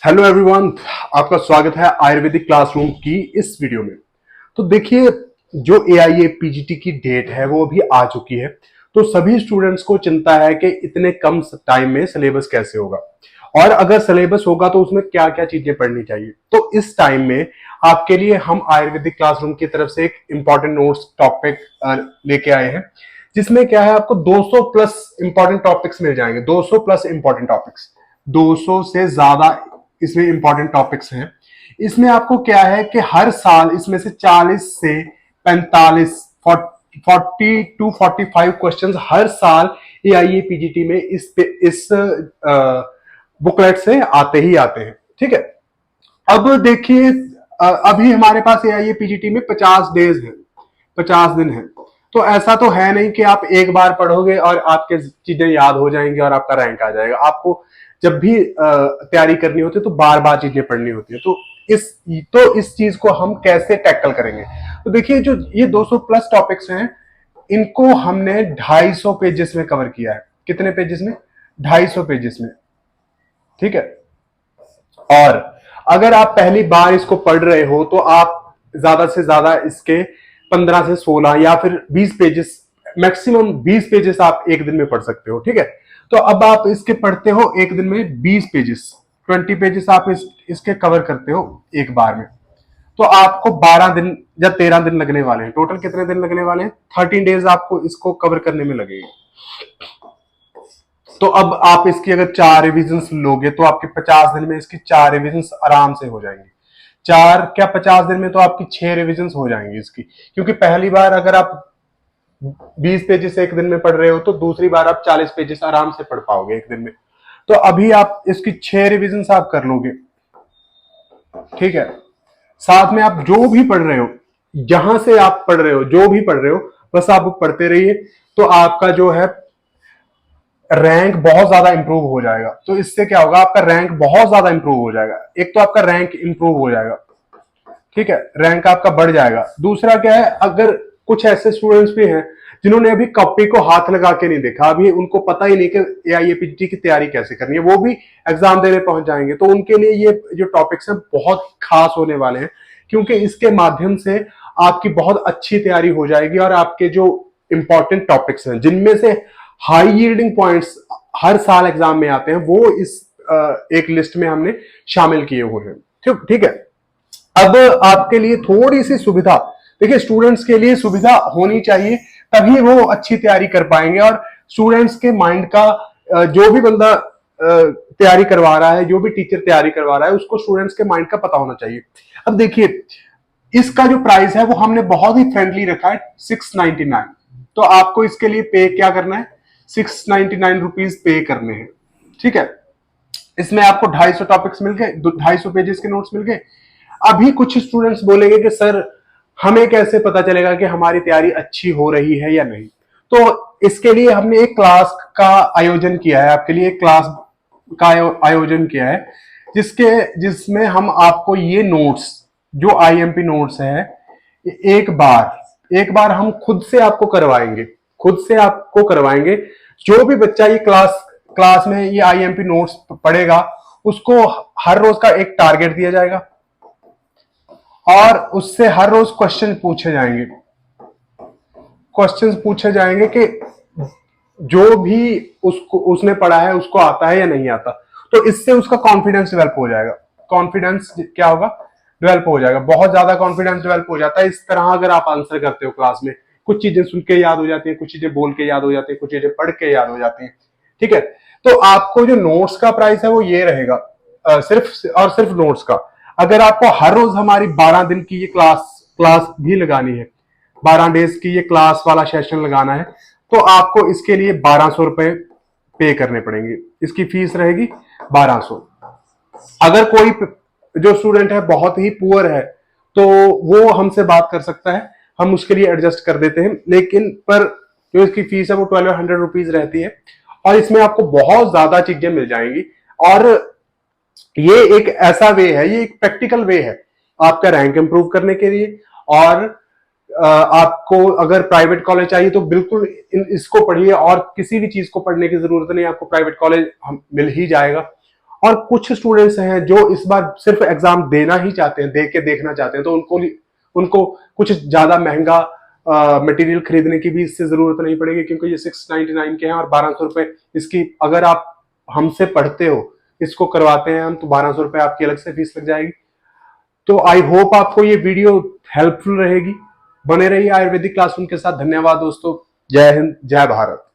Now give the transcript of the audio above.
Hello everyone, आपका स्वागत है आयुर्वेदिक क्लासरूम की इस वीडियो में। तो देखिए, जो एआईए पीजीटी की डेट है वो अभी आ चुकी है। तो सभी स्टूडेंट्स को चिंता है कि इतने कम टाइम में सिलेबस कैसे होगा, और अगर सिलेबस होगा तो उसमें क्या क्या चीजें पढ़नी चाहिए। तो इस टाइम में आपके लिए हम आयुर्वेदिक क्लासरूम की तरफ से एक इंपॉर्टेंट नोट्स टॉपिक लेके आए हैं, जिसमें क्या है, आपको 200 प्लस इंपॉर्टेंट टॉपिक्स मिल जाएंगे। 200 प्लस इंपॉर्टेंट टॉपिक्स, 200 से ज्यादा इसमें इंपॉर्टेंट टॉपिक्स हैं। इसमें आपको क्या है कि हर साल इसमें से 40 से 45 40 टू 45 क्वेश्चंस हर साल एआईए पीजीटी में इस बुकलेट से आते ही आते हैं। ठीक है, अब देखिए, अभी हमारे पास एआईए पीजीटी में 50 डेज है, 50 दिन है। तो ऐसा तो है नहीं कि आप एक बार पढ़ोगे और आपके चीजें याद हो जाएंगी और आपका रैंक आ जाएगा। आपको जब भी तैयारी करनी होती है तो बार बार चीजें पढ़नी होती है। इस चीज को हम कैसे टैकल करेंगे? तो देखिए, जो ये 200 प्लस टॉपिक्स हैं, इनको हमने 250 पेजेस में कवर किया है। कितने पेजेस में? 250 पेजेस में। ठीक है, और अगर आप पहली बार इसको पढ़ रहे हो तो आप ज्यादा से ज्यादा इसके 15 से 16 या फिर 20 पेजेस, मैक्सिमम 20 पेजेस आप एक दिन में पढ़ सकते हो। ठीक है, तो अब आप इसके पढ़ते हो एक दिन में 20 पेजेस, 20 पेजेस आप इसके कवर करते हो एक बार में। तो आपको 12 दिन या 13 दिन लगने वाले हैं। टोटल कितने दिन लगने वाले हैं? 13 डेज आपको इसको कवर करने में लगेगा। तो अब आप इसकी अगर 4 रिविजन्स लोगे तो आपके 50 दिन में इसकी 4 रिविजन्स आराम से हो जाएंगी। 4 क्या, 50 दिन में तो आपकी 6 रिविजन्स हो जाएंगी इसकी। क्योंकि पहली बार अगर आप 20 पेजेस एक दिन में पढ़ रहे हो तो दूसरी बार आप 40 पेजेस आराम से पढ़ पाओगे एक दिन में। तो अभी आप इसकी 6 रिविजन्स आप कर लोगे। ठीक है, साथ में आप जो भी पढ़ रहे हो, जहां से आप पढ़ रहे हो, जो भी पढ़ रहे हो, बस आप पढ़ते रहिए। तो आपका जो है रैंक बहुत ज्यादा इंप्रूव हो जाएगा। तो इससे क्या होगा, आपका रैंक बहुत ज्यादा इंप्रूव हो जाएगा। एक तो आपका रैंक इंप्रूव हो जाएगा, ठीक है, रैंक आपका बढ़ जाएगा। दूसरा क्या है, अगर कुछ ऐसे स्टूडेंट्स भी हैं जिन्होंने अभी कॉपी को हाथ लगा के नहीं देखा, अभी उनको पता ही नहीं कि एआईएपीटी की तैयारी कैसे करनी है, वो भी एग्जाम देने पहुंच जाएंगे, तो उनके लिए ये जो टॉपिक्स हैं बहुत खास होने वाले हैं। क्योंकि इसके माध्यम से आपकी बहुत अच्छी तैयारी हो जाएगी और आपके जो इंपॉर्टेंट टॉपिक्स हैं, जिनमें से हाई यील्डिंग पॉइंट्स हर साल एग्जाम में आते हैं, वो इस एक लिस्ट में हमने शामिल किए हुए हैं। ठीक है, अब आपके लिए थोड़ी सी सुविधा, देखिए, स्टूडेंट्स के लिए सुविधा होनी चाहिए, तभी वो अच्छी तैयारी कर पाएंगे। और स्टूडेंट्स के माइंड का जो भी बंदा तैयारी करवा रहा है, जो भी टीचर तैयारी करवा रहा है, उसको स्टूडेंट्स के माइंड का पता होना चाहिए। अब देखिए, इसका जो प्राइस है वो हमने बहुत ही फ्रेंडली रखा है, 699। तो आपको इसके लिए पे क्या करना है? 699 रुपीज पे करने हैं। ठीक है, इसमें आपको 250 टॉपिक्स मिल गए, 250 पेजेस के नोट्स मिल गए। अभी कुछ स्टूडेंट्स बोलेंगे कि सर, हमें कैसे पता चलेगा कि हमारी तैयारी अच्छी हो रही है या नहीं? तो इसके लिए हमने एक क्लास का आयोजन किया है, आपके लिए एक क्लास का आयोजन किया है, जिसमें हम आपको ये नोट्स, जो आईएमपी नोट्स है, एक बार हम खुद से आपको करवाएंगे, खुद से आपको करवाएंगे। जो भी बच्चा ये क्लास में ये आईएमपी नोट्स पढ़ेगा, उसको हर रोज का एक टारगेट दिया जाएगा और उससे हर रोज क्वेश्चन पूछे जाएंगे। क्वेश्चंस पूछे जाएंगे कि जो भी उसने पढ़ा है उसको आता है या नहीं आता। तो इससे उसका कॉन्फिडेंस डेवलप हो जाएगा। कॉन्फिडेंस क्या होगा? डेवलप हो जाएगा। बहुत ज्यादा कॉन्फिडेंस डेवलप हो जाता है इस तरह अगर आप आंसर करते हो क्लास में। कुछ चीजें सुन के याद हो जाती है, कुछ चीजें बोल के याद हो जाती है, कुछ चीजें पढ़ के याद हो जाती है। ठीक है, तो आपको जो नोट्स का प्राइस है वो ये रहेगा, सिर्फ और सिर्फ नोट्स का। अगर आपको हर रोज हमारी 12 दिन की ये क्लास भी लगानी है, 12 डेज की ये क्लास वाला सेशन लगाना है, तो आपको इसके लिए 1200 रुपए पे करने पड़ेंगे। इसकी फीस रहेगी 1200। अगर कोई जो स्टूडेंट है बहुत ही पुअर है तो वो हमसे बात कर सकता है, हम उसके लिए एडजस्ट कर देते हैं। लेकिन पर जो इसकी फीस है वो 1200 रुपीज रहती है, और इसमें आपको बहुत ज्यादा चीजें मिल जाएंगी। और ये एक ऐसा वे है, ये एक प्रैक्टिकल वे है आपका रैंक इंप्रूव करने के लिए। और आपको अगर प्राइवेट कॉलेज चाहिए तो बिल्कुल इसको पढ़िए, और किसी भी चीज को पढ़ने की जरूरत नहीं, आपको प्राइवेट कॉलेज मिल ही जाएगा। और कुछ स्टूडेंट्स हैं जो इस बार सिर्फ एग्जाम देना ही चाहते हैं, दे के देखना चाहते हैं, तो उनको कुछ ज्यादा महंगा मटेरियल खरीदने की भी इससे जरूरत नहीं पड़ेगी, क्योंकि ये 699 के हैं और 1200 रुपए इसकी, अगर आप हमसे पढ़ते हो, इसको करवाते हैं हम, तो 1200 रुपए आपकी अलग से फीस लग जाएगी। तो आई होप आपको ये वीडियो हेल्पफुल रहेगी। बने रहिए आयुर्वेदिक क्लासरूम के साथ। धन्यवाद दोस्तों। जय हिंद, जय भारत।